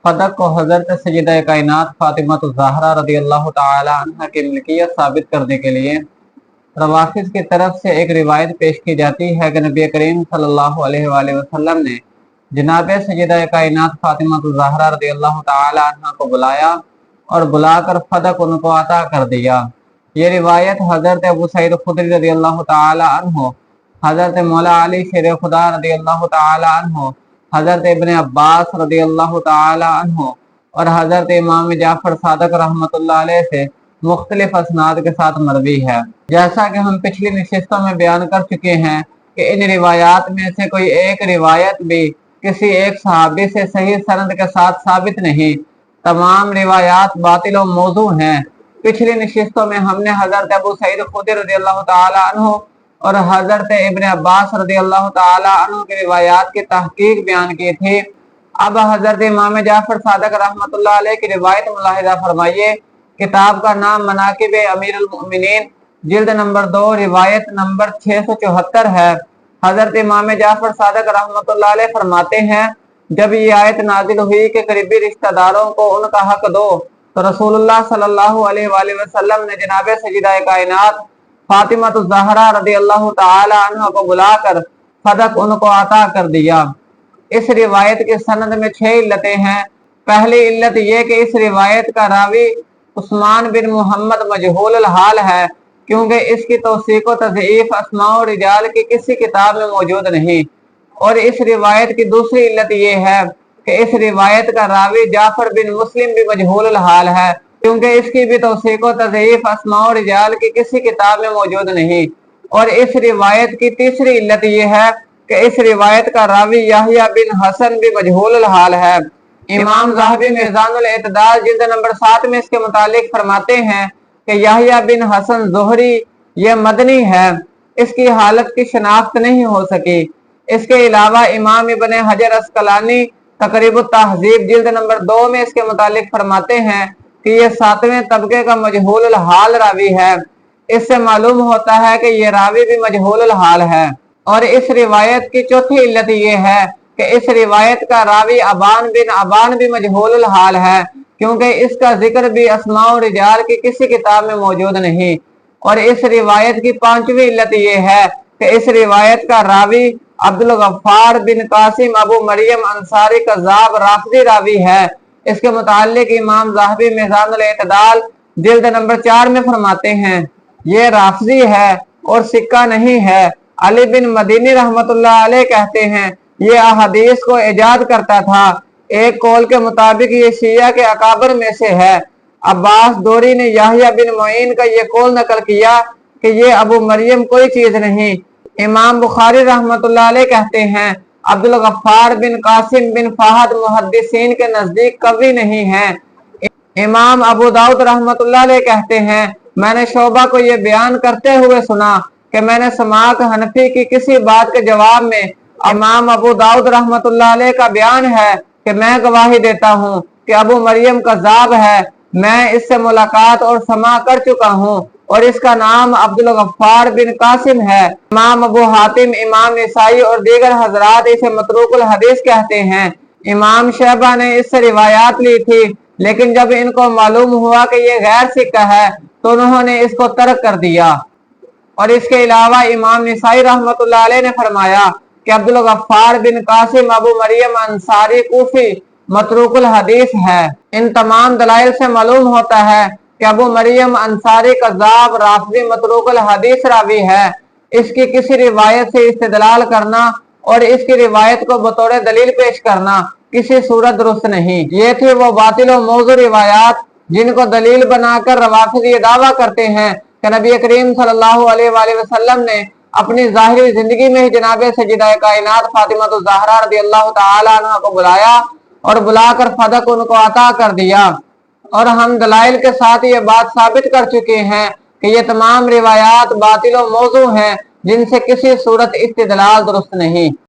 फदक को हजरत सैयदा कायनात फातिमा ज़हरा रदी अल्लाह ताला अन्हा की मिल्कियत साबित करने के लिए रवाफिज की तरफ से एक रिवायत पेश की जाती है कि नबी करीम सल्लल्लाहु अलैहि वसल्लम ने जनाब सैयदा कायनात फातिमा ज़हरा रदी अल्लाह ताला अन्हा को बुलाया और बुलाकर फदक उनको अता कर दिया। ये रिवायत हजरत अबू सईद खुदरी रदी अल्लाह ताला अन्हु, हजरत मौला अली शेर खुदा रदी अल्लाह ताला अन्हु, हजरत इब्ने अब्बास रदी अल्लाह ताला अन्हु और हजरत इमाम जाफर सादक रहमतुल्लाह अलैह से मुख्तलिफ असनाद के साथ मरवी है। जैसा कि हम पिछली नशिस्तों में बयान कर चुके हैं कि इन रिवायात में से कोई एक रिवायत भी किसी एक सहाबी से सही सनद के साथ साबित नहीं, तमाम रिवायात बातिल और मौजू हैं। पिछली नशिस्तों में हमने हजरत अबू सईद खुदरी रज़ी अल्लाह ताला अन्हु और हजरत इब्ने अब्बास रज़ी अल्लाह ताला अन्हु की रिवायात की तहकीक बयान की थी। अब हजरत इमाम जाफर सादक रहमतुल्लाह अलैह की रिवायत मुलाहिजा फरमाइए। किताब का नाम मनाकिब अमीरुल मोमिनीन, जिल्द नंबर 2, रिवायत नंबर 674 है। हजरत इमाम जाफर सादक रहमतुल्लाह अलैह फरमाते हैं, जब ये आयत नाजिल हुई कि करीबी रिश्तेदारों को उनका हक दो, तो रसूलुल्लाह सल्लल्लाहु अलैहि वसल्लम ने जनाब सैयदा कायनात फातिमा ज़हरा रदी अल्लाह ताला अन्हा को बुलाकर फदक उनको अता कर दिया। इस रिवायत के सनद में 6 इल्लतें हैं। पहली इल्लत यह कि इस रिवायत का रावी उस्मान बिन मोहम्मद मजहूल हाल है, क्योंकि इसकी तौसीक व तज़ईफ अस्माउ रिजाल की किसी किताब में मौजूद नहीं। और इस रिवायत की दूसरी इल्लत यह है कि इस रिवायत का रावी जाफर बिन मुस्लिम भी मजहूल हाल है, क्योंकि इसकी भी तौसीक व तज़ईफ अस्माउ रिजाल की किसी किताब में मौजूद नहीं। और इस रिवायत की तीसरी इल्लत यह है कि इस रिवायत का रावी याहिया बिन हसन भी मजहूल हाल है। इमाम ज़हबी मिज़ानुल एतदाल जिल्द नंबर 7 में इसके मुतालिक फरमाते हैं कि याहिया बिन हसन ज़ोहरी ये मदनी है, इसकी हालत की शनाख्त नहीं हो सकी। इसके अलावा इमाम इब्ने हजर अस्कलानी तकरीबुत तहज़ीब जिल्द नंबर 2 में इसके मुतालिक फरमाते हैं कि ये 7वें तबके का मजहूल हाल रावी है। इससे मालूम होता है कि ये रावी भी मजहूल हाल है। और इस रिवायत की चौथी इल्लत ये है कि इस रिवायत का रावी अबान बिन अबान भी मजहूल हाल है, क्योंकि इसका जिक्र भी अस्माउ रिजाल की किसी किताब में मौजूद नहीं। और इस रिवायत की 5वीं इल्लत ये है कि इस रिवायत का रावी अब्दुल गफ्फार बिन कासिम अबू मरियम अंसारी कज़्ज़ाब राफ़िदी रावी है। इसके मुतालिक इमाम ज़हबी मिज़ानुल एतदाल जिल्द नंबर 4 में फरमाते हैं, ये राफ़िदी है और सिक्का नहीं है। अली बिन मदीनी रहमतुल्लाह अलैह कहते हैं, ये अहदीस को इजाद करता था। एक कौल के मुताबिक ये शिया के अकाबर में से है। अब्बास दोरी ने याहिया बिन मुईन का ये कौल नकल किया कि ये अबू मरियम कोई चीज नहीं। इमाम बुखारी रहमतुल्लाह अलैह कहते हैं, अब्दुल गफ्फार बिन कासिम बिन फहद मुहद्दिसीन के नजदीक कवि नहीं है। इमाम अबू दाऊद रहमतुल्लाह अलैह कहते हैं, मैंने शोबा को यह बयान करते हुए सुना कि मैंने समाक हनफी की किसी बात के जवाब में इमाम अबू दाऊद रहमतुल्लाह अलैह का बयान है कि मैं गवाही देता हूँ कि अबू मरियम कज़्ज़ाब है। मैं इससे मुलाकात और समा कर चुका हूँ और इसका नाम अब्दुल गफ्फार बिन कासिम है। इमाम अबू हातिम, इमाम निसाई और दीगर हजरात इसे मतरूकुल हदीस कहते हैं। इमाम शहबा ने इससे रिवायात ली थी, लेकिन जब इनको मालूम हुआ कि ये गैर सिक्का है तो उन्होंने इसको तर्क कर दिया। और इसके अलावा इमाम निसाई रहमतुल्लाह अलैह ने फरमाया कि अब्दुल गफ्फार बिन कासिम अबू मरियम अंसारी कूफी मतरूकुल हदीस है। इन तमाम दलाइल से मालूम होता है कि अबू मरियम अंसारी कज़्ज़ाब राफ़िदी मतरूकुल हदीस रावी है। इसकी किसी रिवायत से इस्तेदलाल करना और इसकी रिवायत को बतौर दलील पेश करना किसी सूरत दुरुस्त नहीं। ये थी वो बातिल और मौजू रिवायात जिनको दलील बनाकर रवाफिज़ ये दावा करते हैं कि नबी करीम सल्लल्लाहु अलैहि वसल्लम ने अपनी ज़ाहिरी जिंदगी में ही जनाब सैयदा कायनात फातिमा ज़हरा रज़ी अल्लाह ताला अन्हा को बुलाया और बुलाकर फदक उनको अता कर दिया। और हम दलाइल के साथ ये बात साबित कर चुके हैं कि ये तमाम रिवायात बातिल और मौजू हैं, जिनसे किसी सूरत इस्तिदलाल दुरुस्त नहीं।